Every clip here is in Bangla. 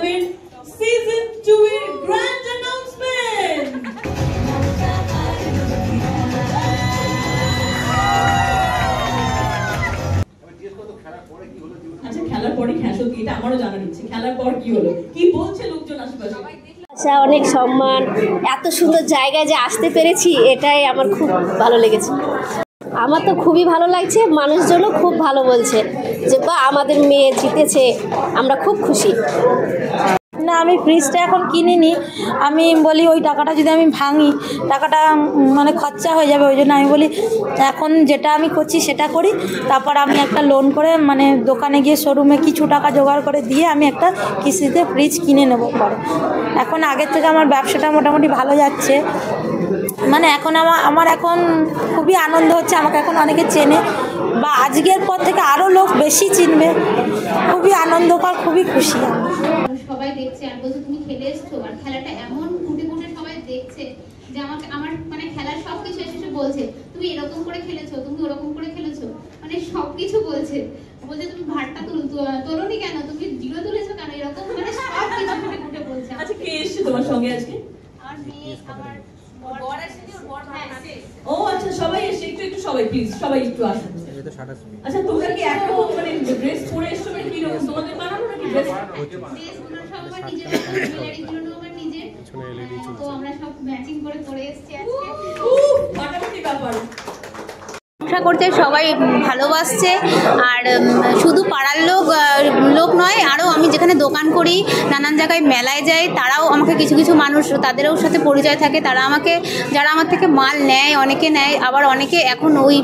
জানাবেন সিজন 2 এর গ্র্যান্ড অ্যানাউন্সমেন্ট। আচ্ছা, খেলার পরে সত্যি এটা আমারও জানার ইচ্ছে, খেলার পর কি হলো, কি বলছে লোকজন আশেপাশে? আচ্ছা, অনেক সম্মান, এত সুন্দর জায়গায় যে আসতে পেরেছি এটাই আমার খুব ভালো লেগেছে। আমার তো খুবই ভালো লাগছে, মানুষজনও খুব ভালো বলছে যে বা আমাদের মেয়ে জিতেছে, আমরা খুব খুশি। না, আমি ফ্রিজটা এখন কিনিনি। আমি বলি ওই টাকাটা যদি আমি ভাঙি টাকাটা মানে খরচা হয়ে যাবে, ওই জন্য আমি বলি এখন যেটা আমি করছি সেটা করি, তারপর আমি একটা লোন করে মানে দোকানে গিয়ে শোরুমে কিছু টাকা জোগাড় করে দিয়ে আমি একটা কিস্তিতে ফ্রিজ কিনে নেবো পরে। এখন আগের থেকে আমার ব্যবসাটা মোটামুটি ভালো যাচ্ছে, মানে এখন আমার এখন খুবই আনন্দ হচ্ছে, আমাকে এখন অনেকে চেনে বা আজকের পর থেকে আরও লোক বেশি চিনবে, খুবই আনন্দকর, খুবই খুশি। সবাই দেখছে আর বলছে তুমি খেলে এসছো, আর খেলাটা এমন ফুটে ফুটে সবাই দেখছে যে আমাকে আমার মানে খেলার সবকিছু এসে বলছে তুমি এরকম করে খেলেছো, তুমি ওরকম করে খেলেছো, মানে সবকিছু বলছে তুমি ভাতটা তোলোনি কেন, তুমি জিরো তুলেছো কেন, এরকম মানে সবকিছু ফুটে ফুটে বলছে। আচ্ছা, কে এসেছে তোমার সঙ্গে আজকে? আমার মেয়ে, আমার বর আসেনি, ওর বর আসে। ও আচ্ছা, সবাই এসে একটু সবাই প্লিজ সবাই একটু আসুন। আচ্ছা, তোমরা কি একরকম মানে ড্রেস পরে এসছো নাকি কি রকম, তোমাদের বানানো নাকি ড্রেস? ড্রেসগুলো সব আমার নিজের, জুয়েলারিগুলো আমার নিজের, তো আমরা সব ম্যাচিং করে পরে এসেছি আজকে। ফাটাফাটি ব্যাপার। ব্যবসা করতে সবাই ভালোবাসছে, আর শুধু পাড়ার লোক নয়, আরও আমি যেখানে দোকান করি, নানান জায়গায় মেলায় যাই, তারাও আমাকে কিছু কিছু মানুষ তাদেরও সাথে পরিচয় থাকে, তারা আমাকে যারা আমার থেকে মাল নেয়, অনেকে নেয়, আবার অনেকে এখন ওই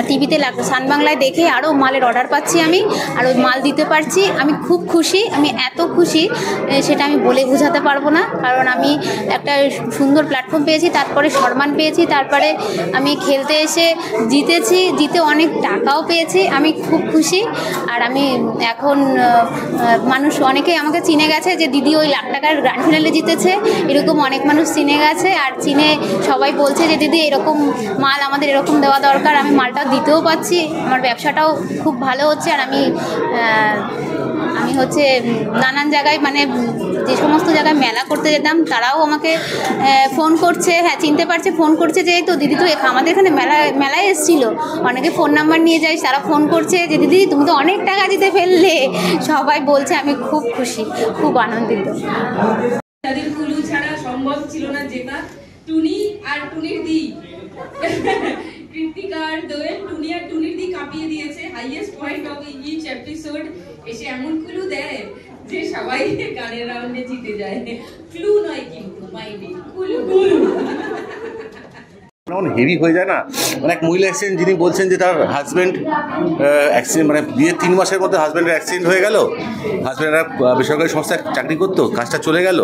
টিভিতে সান বাংলায় দেখে আরও মালের অর্ডার পাচ্ছি আমি, আর ওই মাল দিতে পারছি। আমি খুব খুশি, আমি এত খুশি সেটা আমি বলে বোঝাতে পারবো না, কারণ আমি একটা সুন্দর প্ল্যাটফর্ম পেয়েছি, তারপরে সম্মান পেয়েছি, তারপরে আমি খেলতে এসে জিতেছি, জিতে অনেক টাকাও পেয়েছি, আমি খুব খুশি। আর আমি এখন মানুষ অনেকে আমাকে চিনে গেছে যে দিদি ওই লাখ টাকার গ্র্যান্ড ফিনালে জিতেছে, এরকম অনেক মানুষ চিনে গেছে, আর চিনে সবাই বলছে যে দিদি এরকম মাল আমাদের এরকম দেওয়া দরকার। আমি মালটা দিতেও পাচ্ছি, আমার ব্যবসাটাও খুব ভালো হচ্ছে। আর আমি হচ্ছে নানান জায়গায় মানে যে সমস্ত জায়গায় মেলা করতে যেতাম তারাও আমাকে ফোন করছে, হ্যাঁ চিনতে পারছে, ফোন করছে যে তো দিদি তো আমাদের এখানে মেলায় এসেছিলো, অনেকে ফোন নাম্বার নিয়ে যায়, তারা ফোন করছে যে দিদি তুমি তো অনেক টাকা দিতে ফেললে, সবাই বলছে, আমি খুব খুশি, খুব আনন্দিত। তাদের কুলু ছাড়া সম্ভব ছিল না যেটা, টুনি আর টুনির দি কৃতিকা আর দোয়েল, টুনি আর টুনির দি কাঁপিয়ে দিয়েছে। Highest point of each episode এসে এমন ক্লু দেয় যে সবাই গানের রাউন্ডে জিতে যায়। ক্লু নয় কিন্তু মাইন্ডে কুলু কুলু এমন হেভি হয়ে যায় না। মানে এক মহিলা অ্যাক্সিডেন্ট, যিনি বলছেন যে তার হাজব্যান্ড অ্যাক্সিডেন্ট মানে বিয়ের 3 মাসের মধ্যে হাজব্যান্ডের অ্যাক্সিডেন্ট হয়ে গেল, হাজব্যান্ডরা বেসরকারি সংস্থায় চাকরি করতো, কাজটা চলে গেল,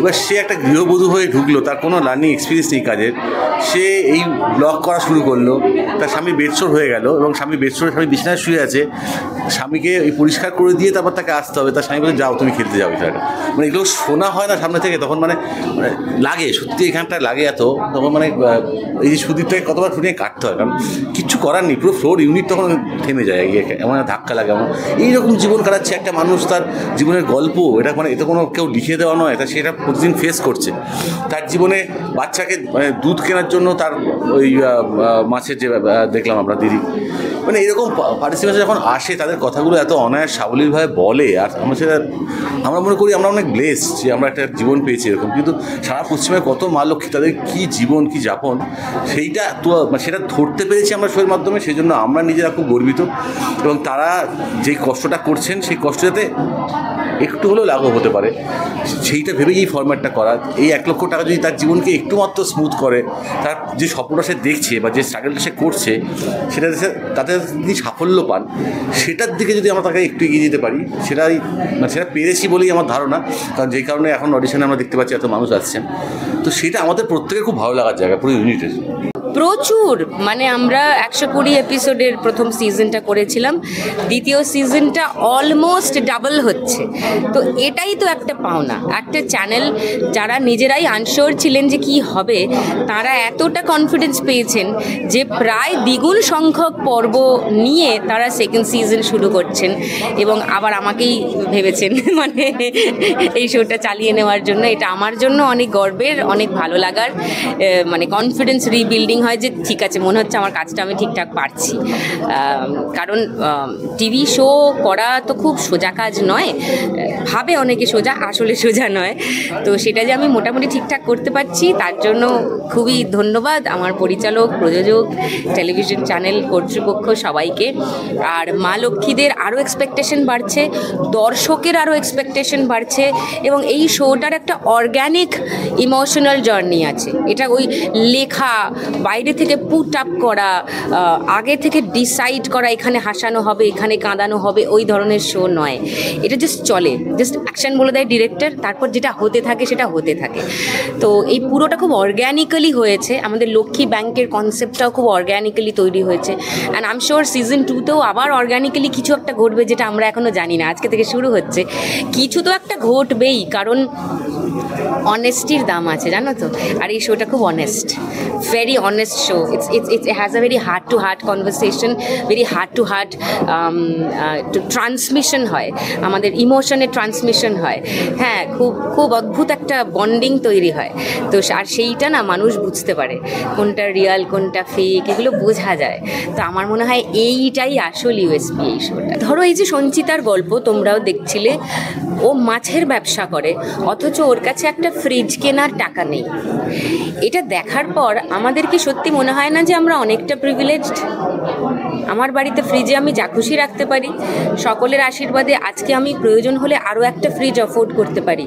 এবার সে একটা গৃহবধূ হয়ে ঢুকলো, তার কোনো লার্নিং এক্সপিরিয়েন্স নেই কাজের, সে এই ব্লগ করা শুরু করলো, তার স্বামী বেডশোর হয়ে গেল এবং স্বামী বেডশোরে, স্বামী বিছানায় শুয়ে আছে, স্বামীকে ওই পরিষ্কার করে দিয়ে তারপর তাকে আসতে হবে, তার স্বামী বলে যাও তুমি খেলতে যাও বিষয়টা। মানে এগুলো শোনা হয় না সামনে থেকে, তখন মানে লাগে সত্যি এখানটা লাগে এত, তখন মানে এই যে সুদীপটাকে কতবার শুনিয়ে কাটতে হয়, কারণ কিচ্ছু করার নেই, পুরো ফ্লোর ইউনিট তখন থেমে যায়, এমন ধাক্কা লাগে। এমন এইরকম জীবন কাটাচ্ছে একটা মানুষ, তার জীবনের গল্প এটা, মানে এটা কোনো কেউ লিখে দেওয়া নয়, তা সেটা প্রতিদিন ফেস করছে। তার জীবনে বাচ্চাকে মানে দুধ কেনার জন্য তার ওই মাছের যে দেখলাম আমরা দিদি, মানে এরকম পারিশ্রমিক যখন আসে তাদের কথাগুলো এত অনায়াস সাবলীলভাবে বলে, আর আমরা মনে করি আমরা অনেক ব্লেসড যে আমরা একটা জীবন পেয়েছি এরকম, কিন্তু সারা পশ্চিমে কত মা লক্ষ্মী, তাদের কী জীবন কী যাপন সেইটা তো সেটা ধরতে পেরেছি আমরা শোয়ের মাধ্যমে, সেই জন্য আমরা নিজেরা খুব গর্বিত। এবং তারা যেই কষ্টটা করছেন সেই কষ্ট যাতে একটু হলেও লাঘব হতে পারে সেইটা ভেবেই এই ফরম্যাটটা করা। এই 1 লক্ষ টাকা যদি তার জীবনকে একটু মাত্র স্মুথ করে, তার যে স্বপ্নটা সে দেখছে বা যে স্ট্রাগলটা সে করছে সেটা তাতে যদি সাফল্য পান, সেটার দিকে যদি আমরা তাকে একটু এগিয়ে যেতে পারি, সেটাই মানে সেটা পেরেছি বলেই আমার ধারণা। কারণ যেই কারণে এখন অডিশনে আমরা দেখতে পাচ্ছি এত মানুষ আসছেন, তো সেটা আমাদের প্রত্যেকের খুব ভালো লাগার জায়গা পুরো ইউনিটের। প্রচুর, মানে আমরা 120 এপিসোডের প্রথম সিজনটা করেছিলাম, দ্বিতীয় সিজনটা অলমোস্ট ডাবল হচ্ছে। তো এটাই তো একটা পাওনা, একটা চ্যানেল যারা নিজেরাই আনশিওর ছিলেন যে কি হবে, তারা এতটা কনফিডেন্স পেয়েছেন যে প্রায় দ্বিগুণ সংখ্যক পর্ব নিয়ে তারা সেকেন্ড সিজন শুরু করছেন এবং আবার আমাকেই ভেবেছেন মানে এই শোটা চালিয়ে নেওয়ার জন্য। এটা আমার জন্য অনেক গর্বের, অনেক ভালো লাগার, মানে কনফিডেন্স রিবিল্ডিং হয় যে ঠিক আছে, মনে হচ্ছে আমার কাজটা আমি ঠিকঠাক পারছি। কারণ টিভি শো করা তো খুব সোজা কাজ নয়, ভাবে অনেকে সোজা, আসলে সোজা নয়। তো সেটা যে আমি মোটামুটি ঠিকঠাক করতে পারছি তার জন্য খুবই ধন্যবাদ আমার পরিচালক, প্রযোজক, টেলিভিশন চ্যানেল কর্তৃপক্ষ সবাইকে। আর মা লক্ষ্মীদের আরও এক্সপেকটেশন বাড়ছে, দর্শকের আরও এক্সপেকটেশন বাড়ছে এবং এই শোটার একটা অর্গ্যানিক ইমোশনাল জার্নি আছে। এটা ওই লেখা, বাইরে থেকে পুট আপ করা, আগে থেকে ডিসাইড করা এখানে হাসানো হবে, এখানে কাঁদানো হবে, ওই ধরনের শো নয়। এটা জাস্ট চলে, জাস্ট অ্যাকশন বলে দেয় ডিরেক্টর, তারপর যেটা হতে থাকে সেটা হতে থাকে। তো এই পুরোটা খুব অর্গ্যানিক্যালি হয়েছে, আমাদের লক্ষ্মী ব্যাংকের কনসেপ্টটাও খুব অর্গ্যানিক্যালি তৈরি হয়েছে। And I am sure season 2তেও আবার অর্গ্যানিক্যালি কিছু একটা ঘটবে যেটা আমরা এখনও জানি না, আজকে থেকে শুরু হচ্ছে। কিছু তো একটা ঘটবেই, কারণ অনেস্টির দাম আছে জানো তো। আর এই শোটা খুব honest, very honest show. It's has a very heart to heart conversation, very heart to heart transmission হয়, আমাদের ইমোশনের ট্রান্সমিশন হয়। হ্যাঁ, খুব খুব অদ্ভুত একটা বন্ডিং তৈরি হয়। তো আর সেইটা না মানুষ বুঝতে পারে কোনটা রিয়াল কোনটা ফেক, এগুলো বোঝা যায়। তো আমার মনে হয় এইটাই আসল ইউএসপি এই শোটা। ধরো এই যে সঞ্চিতার গল্প তোমরাও দেখছিলে, ও মাছের ব্যবসা করে অথচ ওর কাছে একটা ফ্রিজ কেনার টাকা নেই। এটা দেখার পর আমাদের কি সত্যি মনে হয় না যে আমরা অনেকটা প্রিভিলেজড? আমার বাড়িতে ফ্রিজে আমি যা খুশি রাখতে পারি, সকলের আশীর্বাদে আজকে আমি প্রয়োজন হলে আরও একটা ফ্রিজ অ্যাফোর্ড করতে পারি।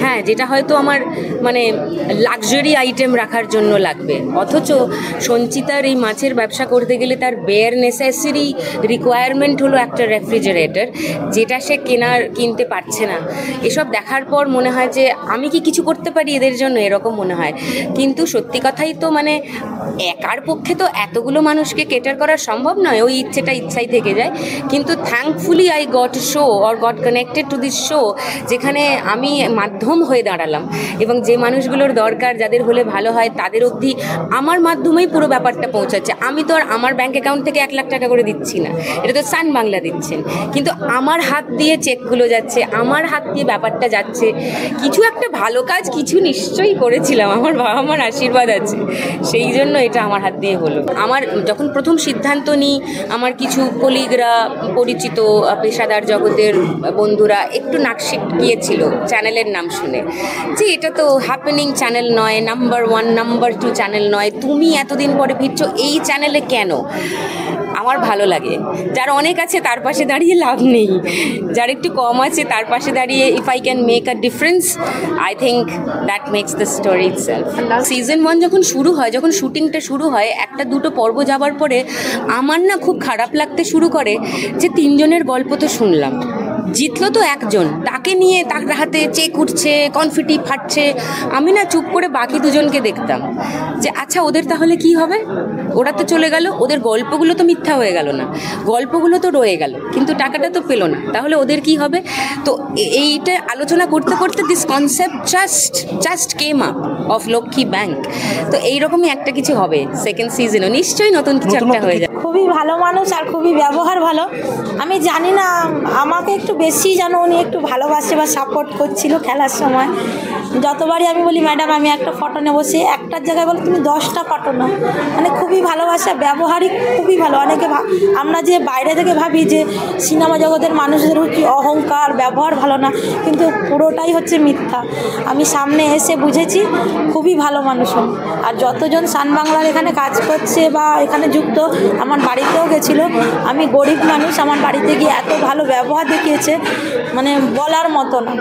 হ্যাঁ, যেটা হয়তো আমার মানে লাক্সারি আইটেম রাখার জন্য লাগবে, অথচ সঞ্চিতার এই মাছের ব্যবসা করতে গেলে তার বেয়ার নেসেসারি রিকোয়ারমেন্ট হলো একটা রেফ্রিজারেটর, যেটা সে কিনতে পারছে না। এসব দেখার পর মনে হয় যে আমি কি কিছু করতে পারি এদের জন্য, এরকম মনে হয়। কিন্তু সত্যি কথাই তো মানে একার পক্ষে তো এতগুলো মানুষকে কেটার করা সম্ভব নয়, ওই ইচ্ছেটা ইচ্ছাই থেকে যায়। কিন্তু thankfully I got show or goat connected to this show, যেখানে আমি মাধ্যম হয়ে দাঁড়ালাম এবং যে মানুষগুলোর দরকার, যাদের হলে ভালো হয়, তাদের অবধি আমার মাধ্যমেই পুরো ব্যাপারটা পৌঁছাচ্ছে। আমি তো আর আমার ব্যাঙ্ক অ্যাকাউন্ট থেকে 1 লাখ টাকা করে দিচ্ছি না, এটা তো সান বাংলা দিচ্ছেন, কিন্তু আমার হাত দিয়ে চেকগুলো যাচ্ছে, আমার হাত দিয়ে ব্যাপারটা যাচ্ছে। কিছু একটা ভালো কাজ কিছু নিশ্চয়ই করেছিলাম, আমার বাবা মার আশীর্বাদ আছে, সেই জন্য এটা আমার হাত দিয়ে হলো। আমার যখন প্রথম সিদ্ধান্ত নিই, আমার কিছু কলিগরা, পরিচিত পেশাদার জগতের বন্ধুরা একটু নাকশিট গিয়েছিল চ্যানেলের নাম শুনে, যে এটা তো হ্যাপেনিং চ্যানেল নয়, নাম্বার 1 নাম্বার 2 চ্যানেল নয়, তুমি এতদিন পরে ফিরছো এই চ্যানেলে কেন? আমার ভালো লাগে, যার অনেক আছে তার পাশে দাঁড়িয়ে লাভ নেই, যার একটু কম আছে তার পাশে দাঁড়িয়ে if I can make a difference, I think that makes the story itself. Season 1 যখন শুরু হয়, যখন শুটিংটা শুরু হয়, 1-2টো পর্ব যাবার পরে আমার না খুব খারাপ লাগতে শুরু করে যে 3 জনের গল্প তো শুনলাম, জিতলো তো একজন, তাকে নিয়ে তার হাতে চেক উঠছে, কনফিটি ফাটছে। আমি না চুপ করে বাকি 2জনকে দেখতাম যে আচ্ছা ওদের তাহলে কি হবে, ওরা তো চলে গেল, ওদের গল্পগুলো তো মিথ্যা হয়ে গেল না, গল্পগুলো তো রয়ে গেল, কিন্তু টাকাটা তো পেলো না, তাহলে ওদের কি হবে? তো এইটা আলোচনা করতে করতে this concept just came up of Lakshmi bank. তো এইরকমই একটা কিছু হবে সেকেন্ড সিজনও, নিশ্চয়ই নতুন কিছু একটা হয়ে যাবে। খুবই ভালো মানুষ আর খুবই ব্যবহার ভালো। আমি জানি না, আমাকে একটু বেশি যেন উনি একটু ভালোবাসে বা সাপোর্ট করছিল খেলার সময়। যতবারই আমি বলি ম্যাডাম আমি একটা ফটো নেবো, সে একটার জায়গায় বলে তুমি 10টা ফটো নাও। মানে খুবই ভালোবাসা, ব্যবহারই খুবই ভালো। অনেকে আমরা যে বাইরে থেকে ভাবি যে সিনেমা জগতের মানুষদের কি অহংকার, ব্যবহার ভালো না, কিন্তু পুরোটাই হচ্ছে মিথ্যা। আমি সামনে এসে বুঝেছি খুবই ভালো মানুষ। আর যতজন সান বাংলার এখানে কাজ করছে বা এখানে যুক্ত, আমার বাড়িতেও গেছিলো, আমি গরিব মানুষ, আমার বাড়িতে গিয়ে এত ভালো ব্যবহার দেখিয়েছে মানে বলার মতো না।